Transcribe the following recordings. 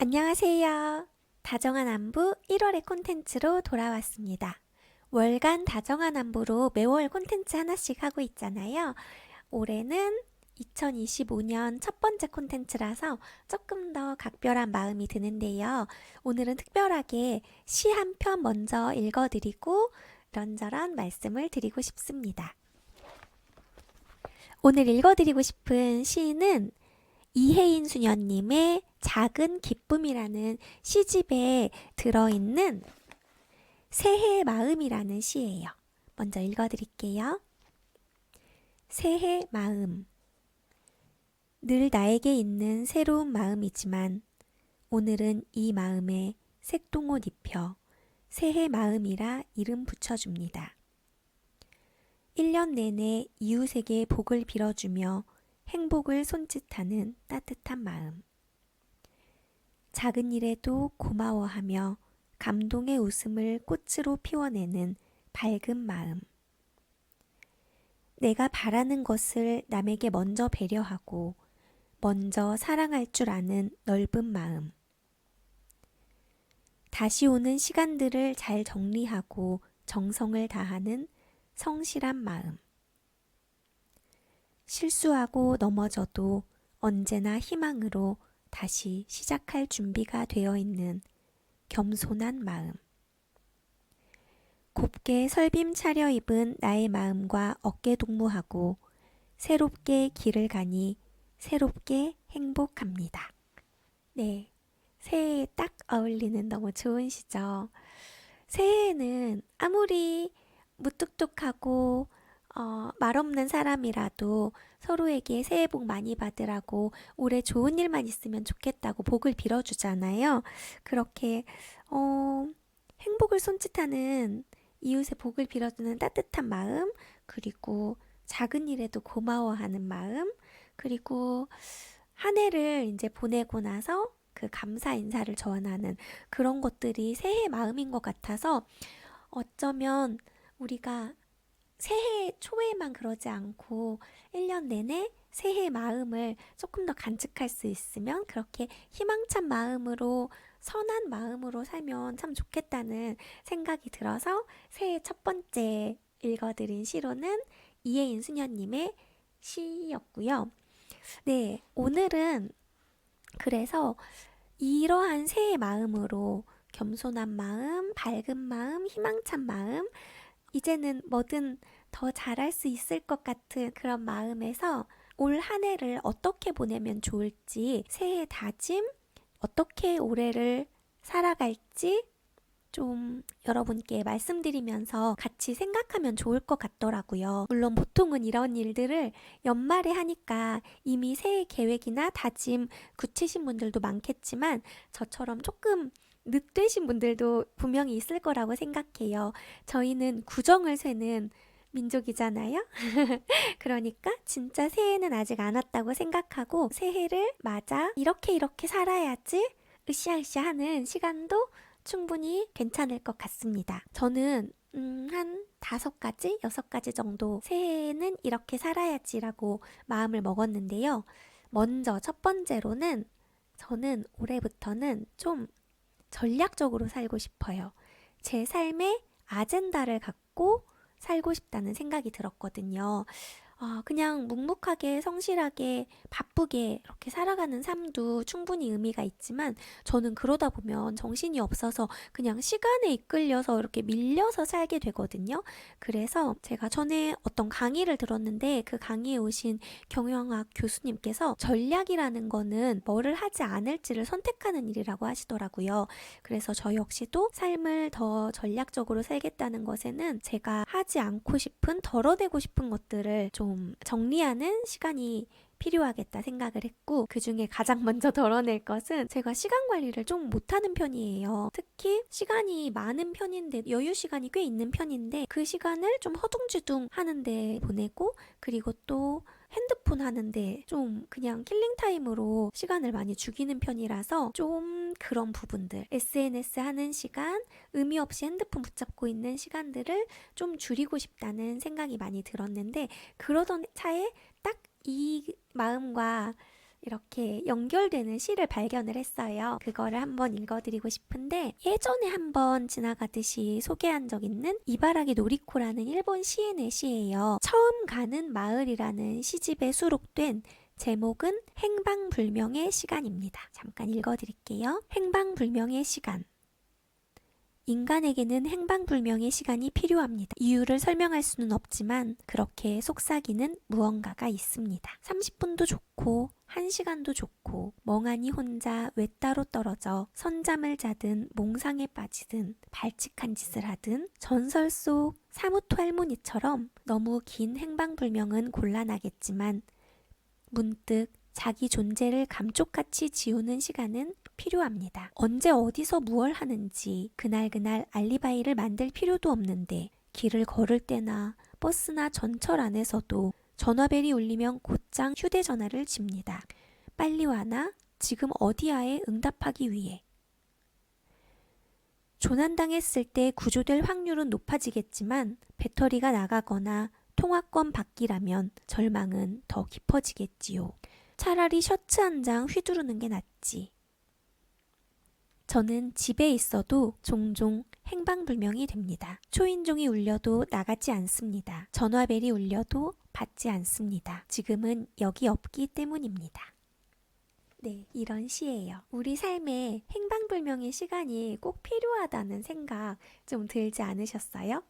안녕하세요. 다정한 안부 1월의 콘텐츠로 돌아왔습니다. 월간 다정한 안부로 매월 콘텐츠 하나씩 하고 있잖아요. 올해는 2025년 첫 번째 콘텐츠라서 조금 더 각별한 마음이 드는데요. 오늘은 특별하게 시 한 편 먼저 읽어드리고 이런저런 말씀을 드리고 싶습니다. 오늘 읽어드리고 싶은 시는 이혜인 수녀님의 작은 기쁨이라는 시집에 들어있는 새해 마음이라는 시예요. 먼저 읽어드릴게요. 새해 마음. 늘 나에게 있는 새로운 마음이지만 오늘은 이 마음에 색동옷 입혀 새해 마음이라 이름 붙여줍니다. 1년 내내 이웃에게 복을 빌어주며 행복을 손짓하는 따뜻한 마음. 작은 일에도 고마워하며 감동의 웃음을 꽃으로 피워내는 밝은 마음. 내가 바라는 것을 남에게 먼저 배려하고 먼저 사랑할 줄 아는 넓은 마음. 다시 오는 시간들을 잘 정리하고 정성을 다하는 성실한 마음. 실수하고 넘어져도 언제나 희망으로 다시 시작할 준비가 되어 있는 겸손한 마음. 곱게 설빔 차려입은 나의 마음과 어깨 동무하고 새롭게 길을 가니 새롭게 행복합니다. 네, 새해에 딱 어울리는 너무 좋은 시죠. 새해에는 아무리 무뚝뚝하고 말없는 사람이라도 서로에게 새해 복 많이 받으라고 올해 좋은 일만 있으면 좋겠다고 복을 빌어주잖아요. 그렇게 행복을 손짓하는 이웃의 복을 빌어주는 따뜻한 마음, 그리고 작은 일에도 고마워하는 마음, 그리고 한 해를 이제 보내고 나서 그 감사 인사를 전하는 그런 것들이 새해 마음인 것 같아서 어쩌면 우리가 새해 초에만 그러지 않고 1년 내내 새해 마음을 조금 더 간직할 수 있으면 그렇게 희망찬 마음으로 선한 마음으로 살면 참 좋겠다는 생각이 들어서 새해 첫 번째 읽어드린 시로는 이혜인 수녀님의 시였고요. 네, 오늘은 그래서 이러한 새해 마음으로 겸손한 마음, 밝은 마음, 희망찬 마음, 이제는 뭐든 더 잘할 수 있을 것 같은 그런 마음에서 올 한 해를 어떻게 보내면 좋을지, 새해 다짐, 어떻게 올해를 살아갈지 좀 여러분께 말씀드리면서 같이 생각하면 좋을 것 같더라고요. 물론 보통은 이런 일들을 연말에 하니까 이미 새해 계획이나 다짐 굳히신 분들도 많겠지만 저처럼 조금 늦되신 분들도 분명히 있을 거라고 생각해요. 저희는 구정을 세는 민족이잖아요. 그러니까 진짜 새해는 아직 안 왔다고 생각하고 새해를 맞아 이렇게 살아야지 으쌰으쌰 하는 시간도 충분히 괜찮을 것 같습니다. 저는 한 5가지, 6가지 정도 새해에는 이렇게 살아야지라고 마음을 먹었는데요. 먼저 첫 번째로는 저는 올해부터는 좀 전략적으로 살고 싶어요. 제 삶의 아젠다를 갖고 살고 싶다는 생각이 들었거든요. 그냥 묵묵하게 성실하게 바쁘게 이렇게 살아가는 삶도 충분히 의미가 있지만 저는 그러다 보면 정신이 없어서 그냥 시간에 이끌려서 이렇게 밀려서 살게 되거든요. 그래서 제가 전에 어떤 강의를 들었는데 그 강의에 오신 경영학 교수님께서 전략이라는 거는 뭐를 하지 않을지를 선택하는 일이라고 하시더라고요. 그래서 저 역시도 삶을 더 전략적으로 살겠다는 것에는 제가 하지 않고 싶은 덜어내고 싶은 것들을 좀 정리하는 시간이 필요하겠다 생각을 했고, 그 중에 가장 먼저 덜어낼 것은 제가 시간 관리를 좀 못하는 편이에요. 특히 시간이 많은 편인데, 여유 시간이 꽤 있는 편인데 그 시간을 좀 허둥지둥 하는데 보내고, 그리고 또 핸드폰 하는데 좀 그냥 킬링타임으로 시간을 많이 죽이는 편이라서 좀 그런 부분들, SNS 하는 시간, 의미 없이 핸드폰 붙잡고 있는 시간들을 좀 줄이고 싶다는 생각이 많이 들었는데, 그러던 차에 딱 이 마음과 이렇게 연결되는 시를 발견을 했어요. 그거를 한번 읽어드리고 싶은데 예전에 한번 지나가듯이 소개한 적 있는 이바라기 노리코라는 일본 시인의 시예요. 처음 가는 마을이라는 시집에 수록된 제목은 행방불명의 시간입니다. 잠깐 읽어드릴게요. 행방불명의 시간. 인간에게는 행방불명의 시간이 필요합니다. 이유를 설명할 수는 없지만 그렇게 속삭이는 무언가가 있습니다. 30분도 좋고 1시간도 좋고 멍하니 혼자 외따로 떨어져 선잠을 자든 몽상에 빠지든 발칙한 짓을 하든 전설 속 사무토 할머니처럼 너무 긴 행방불명은 곤란하겠지만 문득 자기 존재를 감쪽같이 지우는 시간은 필요합니다. 언제 어디서 무얼 하는지 그날 알리바이를 만들 필요도 없는데 길을 걸을 때나 버스나 전철 안에서도 전화벨이 울리면 곧장 휴대전화를 짚니다. 빨리 와나 지금 어디야에 응답하기 위해. 조난당했을 때 구조될 확률은 높아지겠지만 배터리가 나가거나 통화권 받기라면 절망은 더 깊어지겠지요. 차라리 셔츠 한 장 휘두르는 게 낫지. 저는 집에 있어도 종종 행방불명이 됩니다. 초인종이 울려도 나가지 않습니다. 전화벨이 울려도 받지 않습니다. 지금은 여기 없기 때문입니다. 네, 이런 시예요. 우리 삶에 행방불명의 시간이 꼭 필요하다는 생각 좀 들지 않으셨어요?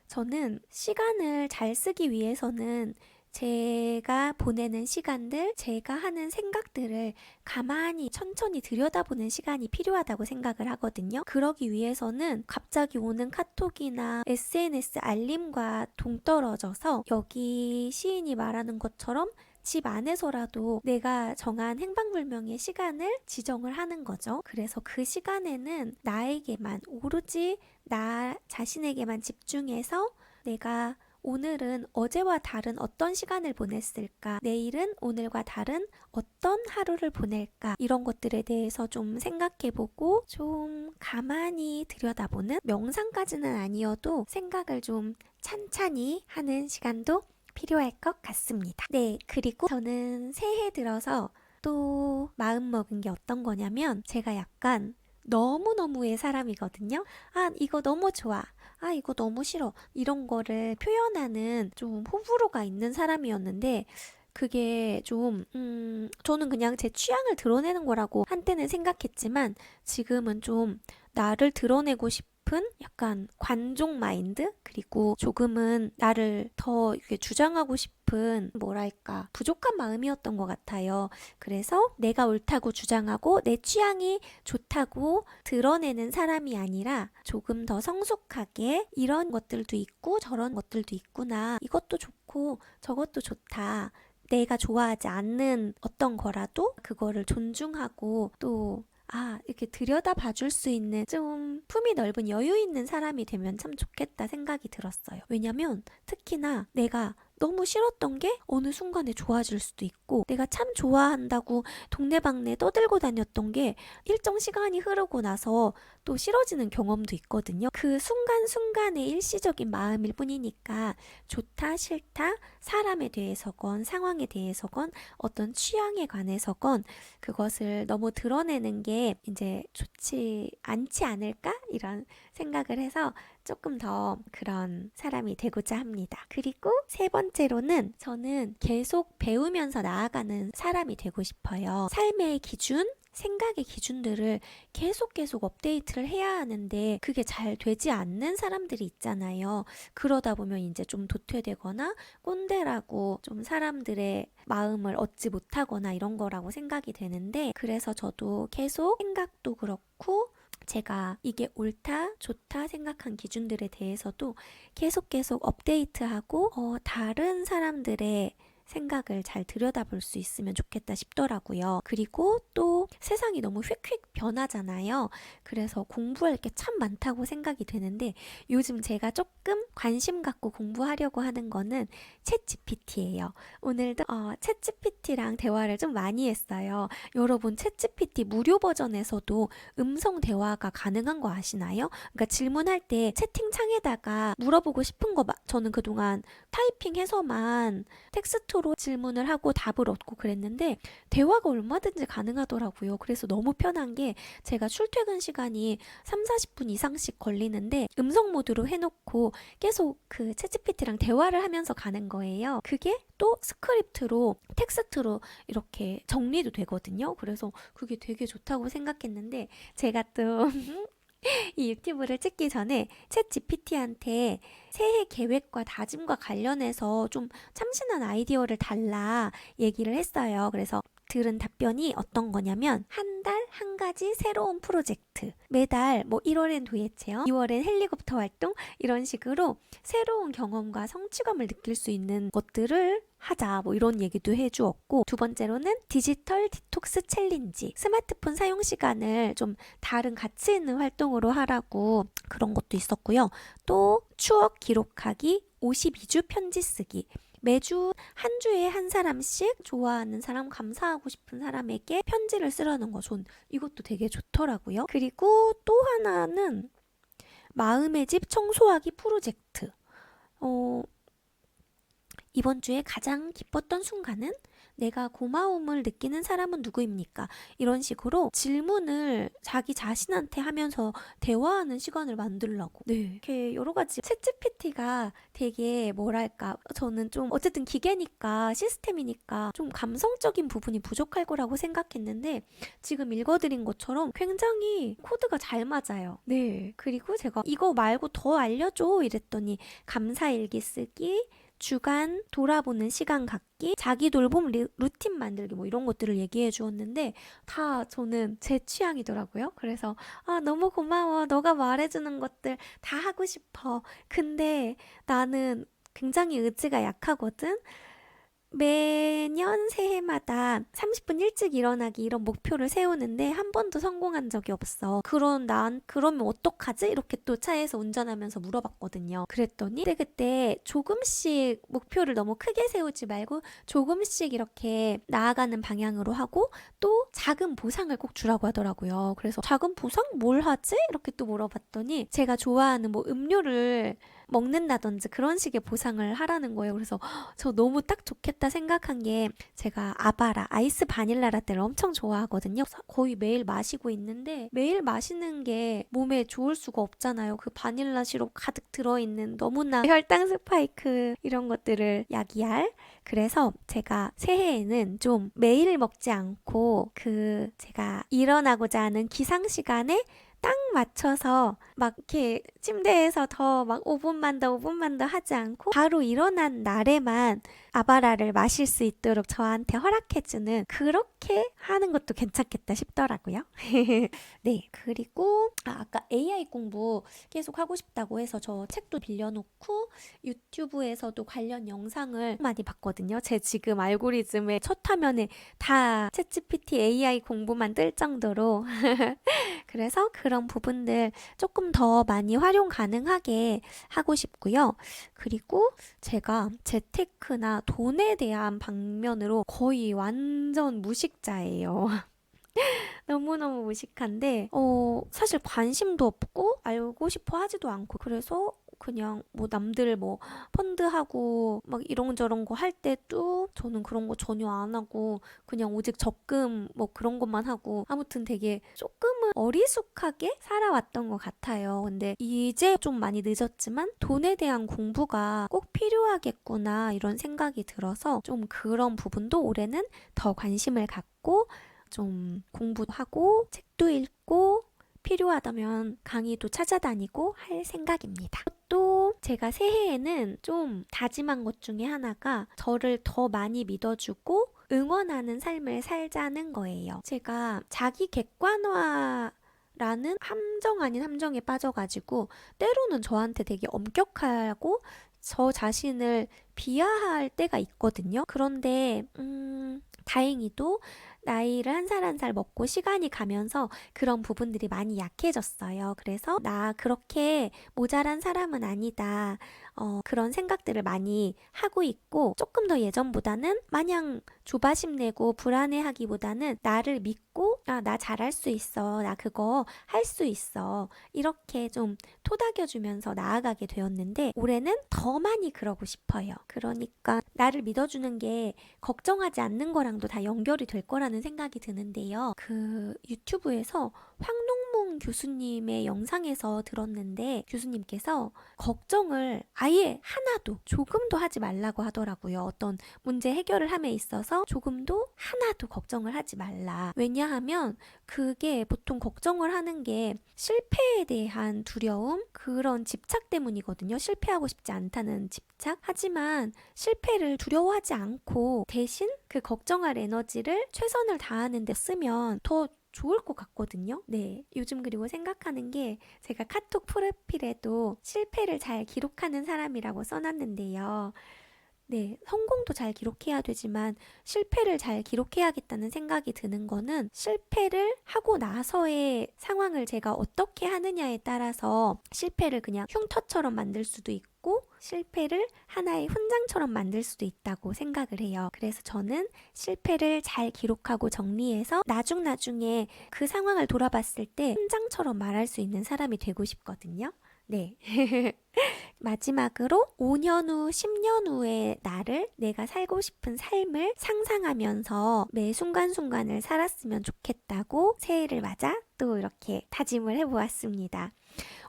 저는 시간을 잘 쓰기 위해서는 제가 보내는 시간들, 제가 하는 생각들을 가만히 천천히 들여다보는 시간이 필요하다고 생각을 하거든요. 그러기 위해서는 갑자기 오는 카톡이나 SNS 알림과 동떨어져서 여기 시인이 말하는 것처럼 집 안에서라도 내가 정한 행방불명의 시간을 지정을 하는 거죠. 그래서 그 시간에는 나에게만, 오로지 나 자신에게만 집중해서 내가 오늘은 어제와 다른 어떤 시간을 보냈을까? 내일은 오늘과 다른 어떤 하루를 보낼까? 이런 것들에 대해서 좀 생각해보고 좀 가만히 들여다보는, 명상까지는 아니어도 생각을 좀 찬찬히 하는 시간도 필요할 것 같습니다. 네, 그리고 저는 새해 들어서 또 마음먹은 게 어떤 거냐면 제가 약간 너무너무의 사람이거든요. 아, 이거 너무 좋아. 아, 이거 너무 싫어. 이런 거를 표현하는 좀 호불호가 있는 사람이었는데 그게 좀 저는 그냥 제 취향을 드러내는 거라고 한때는 생각했지만 지금은 좀 나를 드러내고 싶은 약간 관종 마인드? 그리고 조금은 나를 더 이렇게 주장하고 싶은 뭐랄까 부족한 마음이었던 것 같아요. 그래서 내가 옳다고 주장하고 내 취향이 좋다고 드러내는 사람이 아니라 조금 더 성숙하게 이런 것들도 있고 저런 것들도 있구나. 이것도 좋고 저것도 좋다. 내가 좋아하지 않는 어떤 거라도 그거를 존중하고 또 이렇게 들여다봐 줄 수 있는 좀 품이 넓은 여유 있는 사람이 되면 참 좋겠다 생각이 들었어요. 왜냐면 특히나 내가 너무 싫었던 게 어느 순간에 좋아질 수도 있고 내가 참 좋아한다고 동네방네 떠들고 다녔던 게 일정 시간이 흐르고 나서 또 싫어지는 경험도 있거든요. 그 순간순간의 일시적인 마음일 뿐이니까 좋다 싫다 사람에 대해서건 상황에 대해서건 어떤 취향에 관해서건 그것을 너무 드러내는 게 이제 좋지 않지 않을까? 이런 생각을 해서 조금 더 그런 사람이 되고자 합니다. 그리고 세 번째로는 저는 계속 배우면서 나아가는 사람이 되고 싶어요. 삶의 기준, 생각의 기준들을 계속 업데이트를 해야 하는데 그게 잘 되지 않는 사람들이 있잖아요. 그러다 보면 이제 좀 도태되거나 꼰대라고 좀 사람들의 마음을 얻지 못하거나 이런 거라고 생각이 되는데 그래서 저도 계속 생각도 그렇고 제가 이게 옳다, 좋다 생각한 기준들에 대해서도 계속 업데이트하고 다른 사람들의 생각을 잘 들여다볼 수 있으면 좋겠다 싶더라고요. 그리고 또 세상이 너무 휙휙 변하잖아요. 그래서 공부할 게 참 많다고 생각이 되는데 요즘 제가 조금 관심 갖고 공부하려고 하는 거는 챗GPT예요. 오늘도 챗GPT랑 대화를 좀 많이 했어요. 여러분 챗GPT 무료 버전에서도 음성 대화가 가능한 거 아시나요? 그러니까 질문할 때 채팅창에다가 물어보고 싶은 거 저는 그동안 타이핑해서만 텍스트 텍스트로 질문을 하고 답을 얻고 그랬는데 대화가 얼마든지 가능하더라고요. 그래서 너무 편한 게 제가 출퇴근 시간이 30-40분 이상씩 걸리는데 음성 모드로 해놓고 계속 그 챗GPT랑 대화를 하면서 가는 거예요. 그게 또 스크립트로 텍스트로 이렇게 정리도 되거든요. 그래서 그게 되게 좋다고 생각했는데 제가 또 이 유튜브를 찍기 전에 챗 GPT한테 새해 계획과 다짐과 관련해서 좀 참신한 아이디어를 달라 얘기를 했어요. 그래서 들은 답변이 어떤 거냐면 한 달 한 가지 새로운 프로젝트, 매달 뭐 1월엔 도예 체험, 2월엔 헬리콥터 활동 이런 식으로 새로운 경험과 성취감을 느낄 수 있는 것들을 하자 뭐 이런 얘기도 해주었고, 두 번째로는 디지털 디톡스 챌린지, 스마트폰 사용 시간을 좀 다른 가치 있는 활동으로 하라고 그런 것도 있었고요. 또 추억 기록하기, 52주 편지 쓰기, 매주 한 주에 한 사람씩 좋아하는 사람, 감사하고 싶은 사람에게 편지를 쓰라는 거, 전 이것도 되게 좋더라고요. 그리고 또 하나는 마음의 집 청소하기 프로젝트. 이번 주에 가장 기뻤던 순간은? 내가 고마움을 느끼는 사람은 누구입니까? 이런 식으로 질문을 자기 자신한테 하면서 대화하는 시간을 만들려고. 네. 이렇게 여러 가지 챗GPT가 되게 뭐랄까, 저는 좀 어쨌든 기계니까 시스템이니까 좀 감성적인 부분이 부족할 거라고 생각했는데 지금 읽어드린 것처럼 굉장히 코드가 잘 맞아요. 네. 그리고 제가 이거 말고 더 알려줘 이랬더니 감사일기 쓰기, 주간 돌아보는 시간 갖기, 자기 돌봄 루틴 만들기 뭐 이런 것들을 얘기해 주었는데 다 저는 제 취향이더라고요. 그래서 너무 고마워. 너가 말해주는 것들 다 하고 싶어. 근데 나는 굉장히 의지가 약하거든. 매년 새해마다 30분 일찍 일어나기 이런 목표를 세우는데 한 번도 성공한 적이 없어. 그러면 어떡하지? 이렇게 또 차에서 운전하면서 물어봤거든요. 그랬더니 그때 조금씩 목표를 너무 크게 세우지 말고 조금씩 이렇게 나아가는 방향으로 하고 또 작은 보상을 꼭 주라고 하더라고요. 그래서 작은 보상? 뭘 하지? 이렇게 또 물어봤더니 제가 좋아하는 뭐 음료를 먹는다든지 그런 식의 보상을 하라는 거예요. 그래서 저 너무 딱 좋겠다 생각한 게, 제가 아바라 아이스 바닐라 라떼를 엄청 좋아하거든요. 거의 매일 마시고 있는데 매일 마시는 게 몸에 좋을 수가 없잖아요. 그 바닐라 시럽 가득 들어있는 너무나 혈당 스파이크 이런 것들을 야기할. 그래서 제가 새해에는 좀 매일 먹지 않고 제가 일어나고자 하는 기상 시간에 딱 맞춰서 막 이렇게 침대에서 더 막 5분만 더 하지 않고 바로 일어난 날에만 아바라를 마실 수 있도록 저한테 허락해주는, 그렇게 하는 것도 괜찮겠다 싶더라고요. 네, 그리고 아까 AI 공부 계속 하고 싶다고 해서 저 책도 빌려놓고 유튜브에서도 관련 영상을 많이 봤거든요. 제 지금 알고리즘의 첫 화면에 다 챗GPT AI 공부만 뜰 정도로 그래서 그런 부분들 조금 더 많이 활용 가능하게 하고 싶고요. 그리고 제가 재테크나 돈에 대한 방면으로 거의 완전 무식자예요. 너무너무 무식한데 사실 관심도 없고 알고 싶어 하지도 않고, 그래서 그냥 뭐 남들 뭐 펀드하고 막 이런저런 거 할 때도 저는 그런 거 전혀 안 하고 그냥 오직 적금 뭐 그런 것만 하고, 아무튼 되게 조금은 어리숙하게 살아왔던 것 같아요. 근데 이제 좀 많이 늦었지만 돈에 대한 공부가 꼭 필요하겠구나 이런 생각이 들어서 좀 그런 부분도 올해는 더 관심을 갖고 좀 공부도 하고 책도 읽고 필요하다면 강의도 찾아다니고 할 생각입니다. 또 제가 새해에는 좀 다짐한 것 중에 하나가 저를 더 많이 믿어주고 응원하는 삶을 살자는 거예요. 제가 자기 객관화 라는 함정 아닌 함정에 빠져가지고 때로는 저한테 되게 엄격하고 저 자신을 비하할 때가 있거든요. 그런데 다행히도 나이를 한 살 한 살 먹고 시간이 가면서 그런 부분들이 많이 약해졌어요. 그래서 나 그렇게 모자란 사람은 아니다. 그런 생각들을 많이 하고 있고 조금 더 예전보다는 마냥 조바심 내고 불안해하기보다는 나를 믿고 나 잘할 수 있어. 나 그거 할 수 있어. 이렇게 좀 토닥여주면서 나아가게 되었는데 올해는 더 많이 그러고 싶어요. 그러니까 나를 믿어주는 게 걱정하지 않는 거랑도 다 연결이 될 거라는 생각이 드는데요. 그 유튜브에서 황농문 교수님의 영상에서 들었는데 교수님께서 걱정을 아예 하나도 조금도 하지 말라고 하더라고요. 어떤 문제 해결을 함에 있어서 조금도 하나도 걱정을 하지 말라. 왜냐하면 그게 보통 걱정을 하는 게 실패에 대한 두려움, 그런 집착 때문이거든요. 실패하고 싶지 않다는 집착. 하지만 실패를 두려워하지 않고 대신 그 걱정할 에너지를 최선을 다하는 데 쓰면 더 좋을 것 같거든요. 네. 요즘 그리고 생각하는 게 제가 카톡 프로필에도 실패를 잘 기록하는 사람이라고 써놨는데요. 네, 성공도 잘 기록해야 되지만 실패를 잘 기록해야겠다는 생각이 드는 거는 실패를 하고 나서의 상황을 제가 어떻게 하느냐에 따라서 실패를 그냥 흉터처럼 만들 수도 있고 실패를 하나의 훈장처럼 만들 수도 있다고 생각을 해요. 그래서 저는 실패를 잘 기록하고 정리해서 나중에 그 상황을 돌아봤을 때 훈장처럼 말할 수 있는 사람이 되고 싶거든요. 네. 마지막으로 5년 후, 10년 후의 나를 내가 살고 싶은 삶을 상상하면서 매 순간순간을 살았으면 좋겠다고 새해를 맞아 또 이렇게 다짐을 해보았습니다.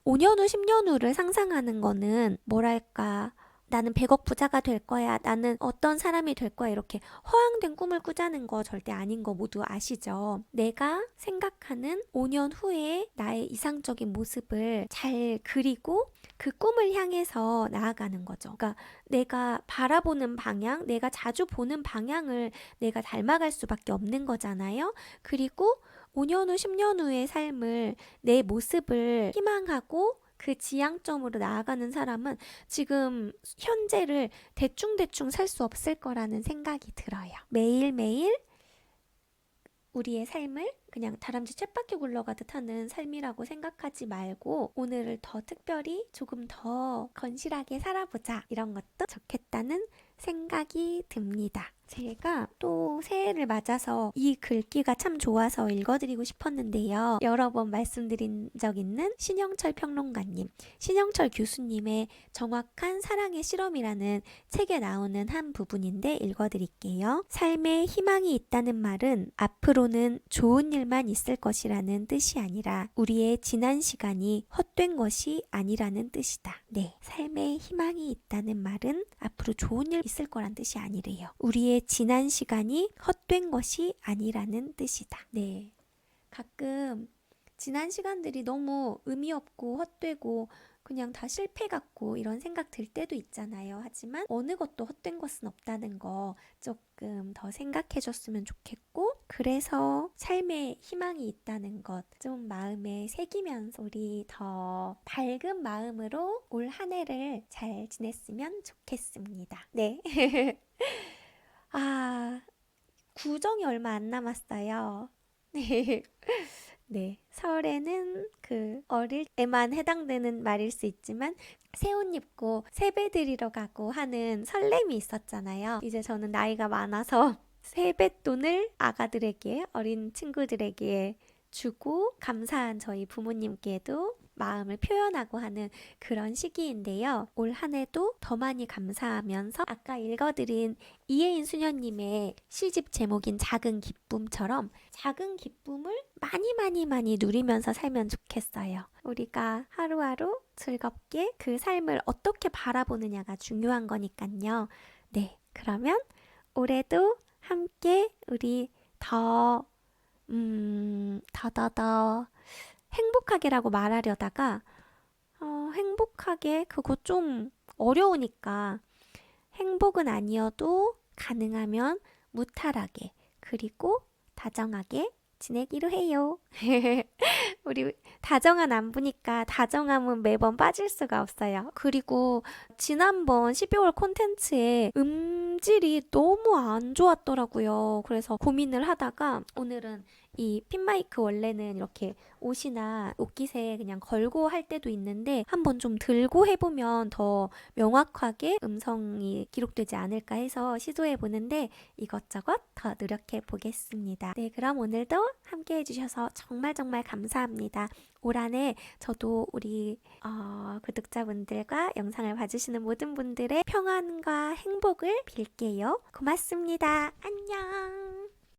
5년 후, 10년 후를 상상하는 거는 뭐랄까 나는 100억 부자가 될 거야. 나는 어떤 사람이 될 거야. 이렇게 허황된 꿈을 꾸자는 거 절대 아닌 거 모두 아시죠? 내가 생각하는 5년 후에 나의 이상적인 모습을 잘 그리고 그 꿈을 향해서 나아가는 거죠. 그러니까 내가 바라보는 방향, 내가 자주 보는 방향을 내가 닮아갈 수밖에 없는 거잖아요. 그리고 5년 후, 10년 후의 삶을 내 모습을 희망하고 그 지향점으로 나아가는 사람은 지금 현재를 대충대충 살 수 없을 거라는 생각이 들어요. 매일매일 우리의 삶을 그냥 다람쥐 쳇바퀴 굴러가듯 하는 삶이라고 생각하지 말고 오늘을 더 특별히 조금 더 건실하게 살아보자. 이런 것도 좋겠다는 생각이 듭니다. 제가 또 새해를 맞아서 이 글귀가 참 좋아서 읽어드리고 싶었는데요. 여러 번 말씀드린 적 있는 신영철 평론가님, 신영철 교수님의 정확한 사랑의 실험이라는 책에 나오는 한 부분인데 읽어드릴게요. 삶에 희망이 있다는 말은 앞으로는 좋은 일만 있을 것이라는 뜻이 아니라 우리의 지난 시간이 헛된 것이 아니라는 뜻이다. 네, 삶에 희망이 있다는 말은 앞으로 좋은 일 있을 거란 뜻이 아니래요. 우리의 지난 시간이 헛된 것이 아니라는 뜻이다. 네, 가끔 지난 시간들이 너무 의미 없고 헛되고 그냥 다 실패 같고 이런 생각 들 때도 있잖아요. 하지만 어느 것도 헛된 것은 없다는 거 조금 더 생각해 줬으면 좋겠고 그래서 삶에 희망이 있다는 것 좀 마음에 새기면서 우리 더 밝은 마음으로 올 한 해를 잘 지냈으면 좋겠습니다. 네. 구정이 얼마 안 남았어요. 네. 네, 설에는 그 어릴 때만 해당되는 말일 수 있지만 새 옷 입고 세배 드리러 가고 하는 설렘이 있었잖아요. 이제 저는 나이가 많아서 세뱃돈을 아가들에게, 어린 친구들에게 주고 감사한 저희 부모님께도 마음을 표현하고 하는 그런 시기인데요. 올 한 해도 더 많이 감사하면서 아까 읽어드린 이혜인 수녀님의 시집 제목인 작은 기쁨처럼 작은 기쁨을 많이 누리면서 살면 좋겠어요. 우리가 하루하루 즐겁게 그 삶을 어떻게 바라보느냐가 중요한 거니까요. 네, 그러면 올해도 함께 우리 더 행복하게라고 말하려다가 행복하게 그거 좀 어려우니까 행복은 아니어도 가능하면 무탈하게 그리고 다정하게 지내기로 해요. 우리 다정한 안부니까 다정함은 매번 빠질 수가 없어요. 그리고 지난번 12월 콘텐츠에 음질이 너무 안 좋았더라고요. 그래서 고민을 하다가 오늘은 이 핀마이크 원래는 이렇게 옷이나 옷깃에 그냥 걸고 할 때도 있는데 한번 좀 들고 해보면 더 명확하게 음성이 기록되지 않을까 해서 시도해 보는데 이것저것 더 노력해 보겠습니다. 네, 그럼 오늘도 함께 해주셔서 정말 정말 감사합니다. 올 한해 저도 우리 구독자분들과 영상을 봐주시는 모든 분들의 평안과 행복을 빌게요. 고맙습니다. 안녕.